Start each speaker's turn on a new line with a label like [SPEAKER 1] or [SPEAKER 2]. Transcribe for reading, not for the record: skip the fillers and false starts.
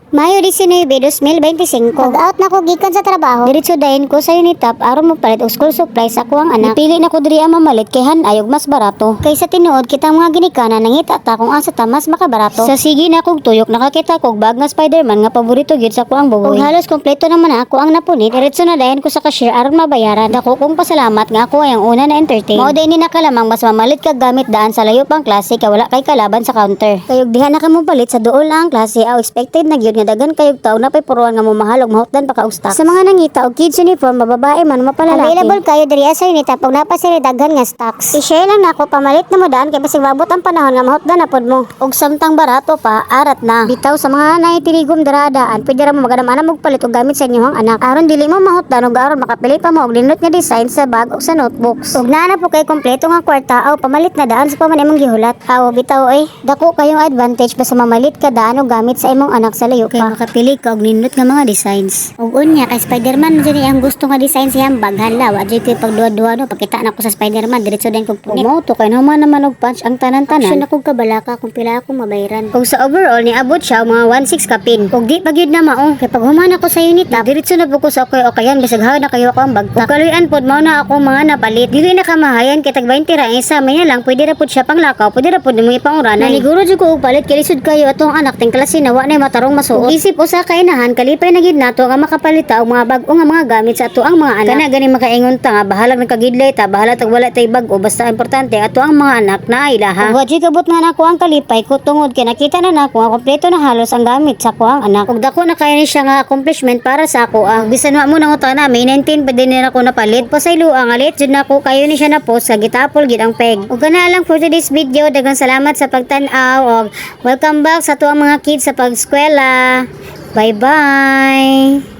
[SPEAKER 1] Mayo 19, 2025. Pag-out na ko gikan sa trabaho, diretso dayon ko sa Unitap aron mo palit og school supplies sa ako ang anak. Pili na ko diri ang mamalit kay ayog mas barato. Kaysa tinuod kitang mga ginikanan nangita ta kung asa ta mas makabarato. Sa sige na kog tuyok nakakita kog bag nga Spider-Man nga paborito gyud sa ko ang bugoy. Ug halos kompleto naman na ako ang napunit. Diretso na dayon ko sa cashier aron mabayaran. Dako kong pasalamat nga ako ay ang una na entertain. Mao day ni nakalamang mas mamalit kag gamit daan sa layo pang klase kay wala kay kalaban sa counter. Kayog diha na kamo palit sa duol ang klase aw expected na gyud nga dagan kayog taon na pay puruan nga mamahal og mahutdan pa ka ustak. Sa mga nangita og kids uniform mababae man mapalalaki. Available kayo diri sa Unitap pag napasili daghan nga stocks. I-share lang nako pamalit na mo daan kay basig mabot ang panahon nga mahutdan na pod mo. Og samtang barato pa arat na. Bitaw sa mga naitirigom daradaan pwede ra mo maganam-anam og palit og gamit sa inyong anak. Aron dili mo mahutdan og aron makapili pa mo og linot nga design sa bag og sa notebooks. Og naa po kay kompleto nga kwarta aw pamalit na daan sa paman imong gihulat. Aw bitaw dako kayong advantage basta mamalit ka daan og gamit sa imong anak sa layo pa. Pili ka og nindot nga mga designs. Ug unya kay Spider-Man diri ang gusto nga design siyang bag hala wa jud koy pagduwa-duwa no pagkita na ko sa Spider-Man diretso din kog punit. Mo to kay naman og punch ang tanan-tanan. Action na kog kabalaka kung pila ako mabayaran. Kung sa overall ni abot siya mga 1.6 ka pin. Kung di pa gyud na mao kay pag human ako sa Unitap diretso na po ko sa okayan bisag haw na kayo ako ang bag. Kung kaluyan pod mao na ako mga napalit. Dili na kamahayan kay tag 20 ra isa maya lang pwede ra pod siya panglakaw pwede ra pod nimo ipanguranan. Naliguro jud ko og palit kay lisod kayo atong anak ting klase na wa na matarong masuot. Isip usa ka inahan kalipay na gid nato nga makapalita og mga bag-o nga mga gamit sa ato ang mga anak. Kana gani makaingon ta nga bahala nagkagidlay ta bahala tag wala tay bag-o basta importante ato ang mga anak na ilaha. Wa jud kabot nga nako ang kalipay ko tungod kay nakita na nako nga kompleto na halos ang gamit sa ko ang anak. Ug dako na kay ni siya nga accomplishment para sa ako ang bisan wa mo nang utana may 19 pa din na ako napalit. Pasaylo ang alit jud nako kayo ni siya na post sa gitapol gid ang peg. Ug kana lang for today's video daghang salamat sa pagtan-aw og welcome back sa ato ang mga kids sa pag-eskwela. Bye-bye!